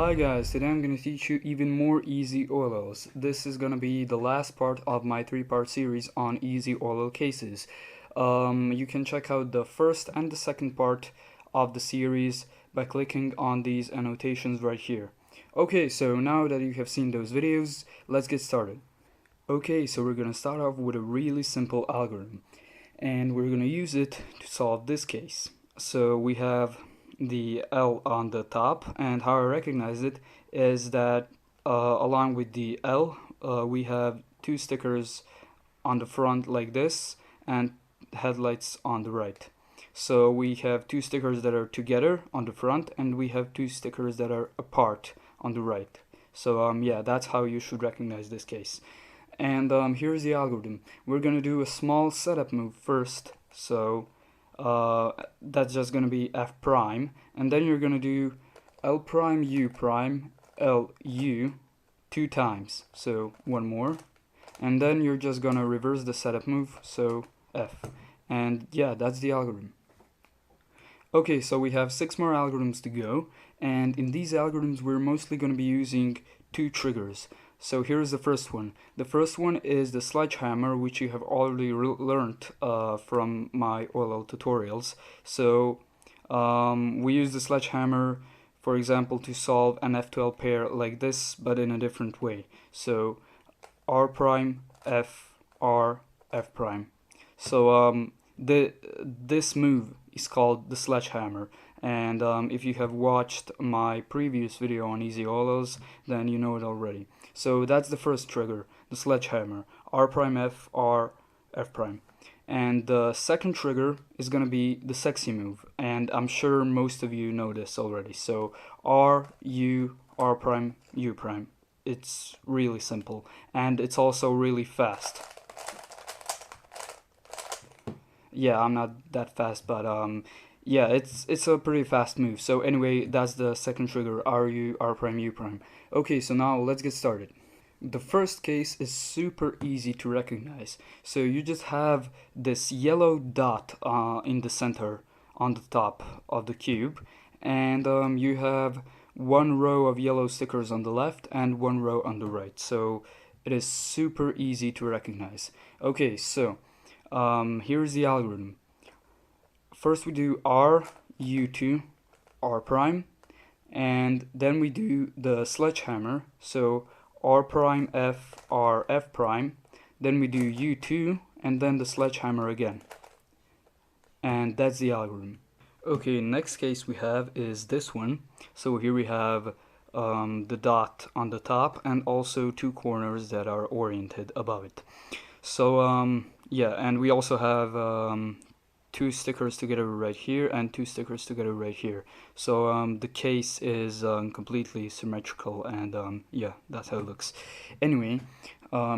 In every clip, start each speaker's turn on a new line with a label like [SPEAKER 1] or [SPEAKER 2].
[SPEAKER 1] Hi guys, today I'm going to teach you even more easy OLLs. This is going to be the last part of my 3-part series on easy OLL cases. You can check out the first and the second part of the series by clicking on these annotations right here. Okay, so now that you have seen those videos, let's get started. Okay, so we're going to start off with a really simple algorithm, and we're going to use it to solve this case. So we have the L on the top, and how I recognize it is that along with the L we have two stickers on the front like this and headlights on the right. So we have two stickers that are together on the front, and we have two stickers that are apart on the right. So yeah, that's how you should recognize this case. And here's the algorithm. We're gonna do a small setup move first, so that's just gonna be F prime, and then you're gonna do L prime U prime L U 2 times, so one more, and then you're just gonna reverse the setup move, so F, and yeah, that's the algorithm. Okay, so we have 6 more algorithms to go, and in these algorithms we're mostly going to be using 2 triggers. So here's the first one. The first one is the sledgehammer, which you have already learned from my OLL tutorials. So we use the sledgehammer, for example, to solve an F12 pair like this, but in a different way. So R prime, F, R, F prime. So this move is called the sledgehammer, and if you have watched my previous video on easy OLLs, then you know it already. So that's the first trigger, the sledgehammer, R prime F, R, F prime. And the second trigger is going to be the sexy move, and I'm sure most of you know this already. So R, U, R prime, U prime. It's really simple, and it's also really fast. Yeah, I'm not that fast, but yeah, it's a pretty fast move. So anyway, that's the second trigger, RU, R prime, U prime. Okay, so now let's get started. The first case is super easy to recognize. So you just have this yellow dot in the center on the top of the cube, and you have one row of yellow stickers on the left and one row on the right. So it is super easy to recognize. Okay, so here's the algorithm. First we do R, U2, R prime, and then we do the sledgehammer, so R prime, F, R, F prime, then we do U2, and then the sledgehammer again. And that's the algorithm. Okay, next case we have is this one. So here we have the dot on the top and also 2 corners that are oriented above it. So yeah, and we also have 2 stickers together right here and 2 stickers together right here. So the case is completely symmetrical, and yeah, that's how it looks. Anyway,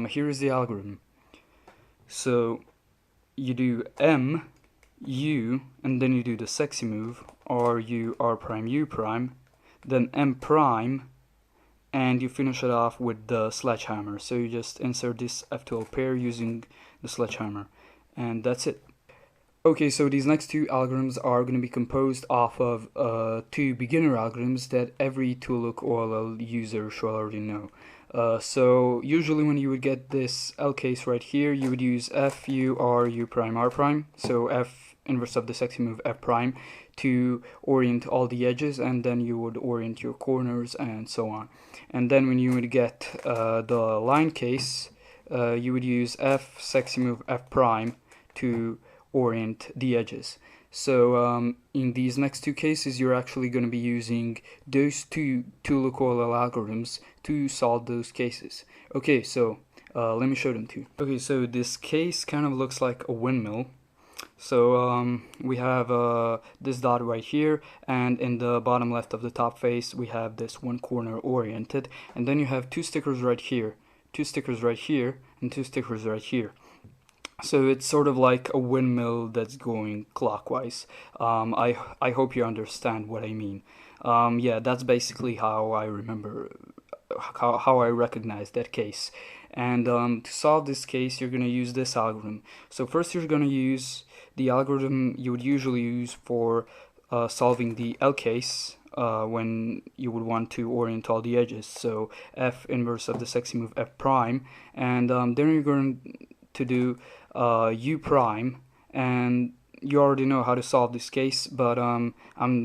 [SPEAKER 1] here is the algorithm. So you do M, U, and then you do the sexy move, R, U, R prime, U prime, then M prime, and you finish it off with the sledgehammer. So you just insert this F12 pair using the sledgehammer, and that's it. Okay, so these next 2 algorithms are going to be composed off of 2 beginner algorithms that every Toollook OLL user should already know. So usually when you would get this L case right here, you would use F, U, R, U prime, R prime. So F inverse of the sexy move, F prime, to orient all the edges, and then you would orient your corners and so on. And then when you would get the line case, you would use F, sexy move, F prime to orient the edges. So in these next 2 cases, you're actually going to be using those 2 Toollook OLL algorithms to solve those cases. Okay, so let me show them to you. Okay, so this case kind of looks like a windmill. So we have this dot right here, and in the bottom left of the top face we have this one corner oriented, and then you have 2 stickers right here, 2 stickers right here, and 2 stickers right here. So it's sort of like a windmill that's going clockwise. I hope you understand what I mean. Yeah, that's basically how I remember, how I recognize that case. And to solve this case, you're going to use this algorithm. So first you're going to use the algorithm you would usually use for solving the L case, when you would want to orient all the edges. So F inverse of the sexy move F prime, and then you're going to do U prime, and you already know how to solve this case, but I'm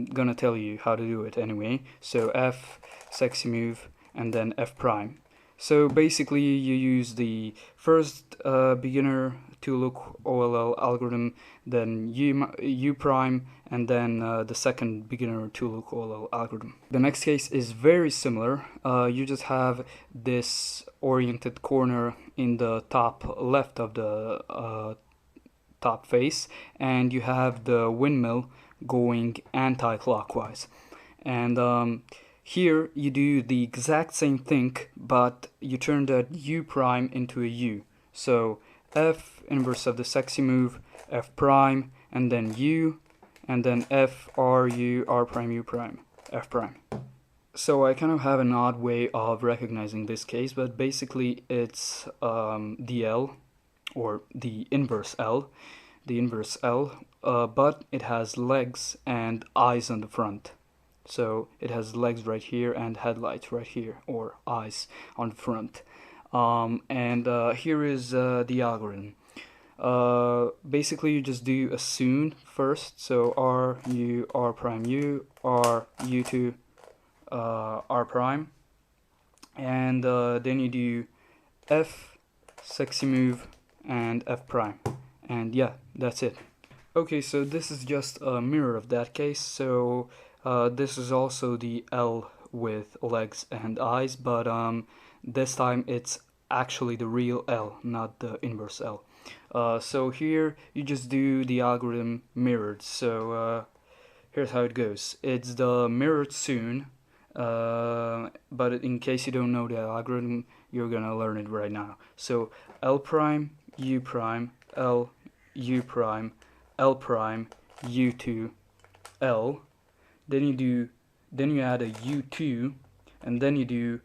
[SPEAKER 1] gonna tell you how to do it anyway. So F sexy move and then F prime. So basically you use the first beginner to look OLL algorithm, then U prime, and then the second beginner to look OLL algorithm. The next case is very similar. You just have this oriented corner in the top left of the top face, and you have the windmill going anti-clockwise. And here you do the exact same thing, but you turn that U prime into a U. So F inverse of the sexy move F prime, and then U, and then F R U R prime U prime F prime. So I kind of have an odd way of recognizing this case, but basically it's the L, or the inverse L, but it has legs and eyes on the front. So it has legs right here and headlights right here, or eyes on the front. Here is the algorithm. Basically you just do a soon first, so R U R prime U R U2 R prime, and then you do F sexy move and F prime, and yeah, that's it. Okay, so this is just a mirror of that case. So this is also the L with legs and eyes, but this time it's actually the real L, not the inverse L. So here you just do the algorithm mirrored. So here's how it goes. It's the mirrored soon, but in case you don't know the algorithm, you're gonna learn it right now. So L prime, U prime, L, U prime, L prime, U2, L. Then you add a U2, and then you do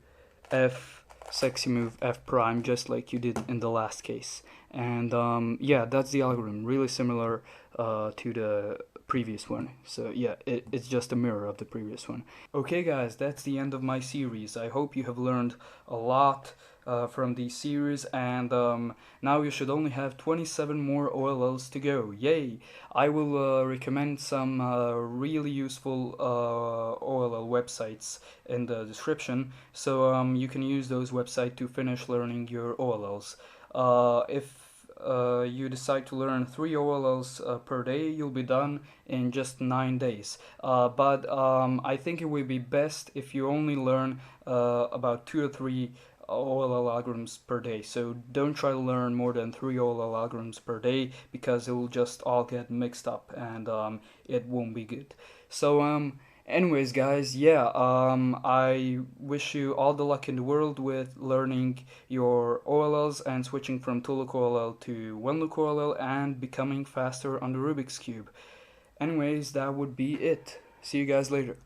[SPEAKER 1] F sexy move F prime, just like you did in the last case. And yeah, that's the algorithm, really similar to the previous one. So yeah, it's just a mirror of the previous one. Okay guys, that's the end of my series. I hope you have learned a lot from the series, and now you should only have 27 more OLLs to go. Yay! I will recommend some really useful OLL websites in the description, so you can use those websites to finish learning your OLLs. If you decide to learn 3 OLLs per day, you'll be done in just 9 days. But I think it would be best if you only learn about 2 or 3 OLL algorithms per day. So don't try to learn more than 3 OLL algorithms per day, because it will just all get mixed up, and it won't be good. So anyways guys, yeah, I wish you all the luck in the world with learning your OLLs and switching from 2-look OLL to 1-look OLL and becoming faster on the Rubik's Cube. Anyways, that would be it. See you guys later.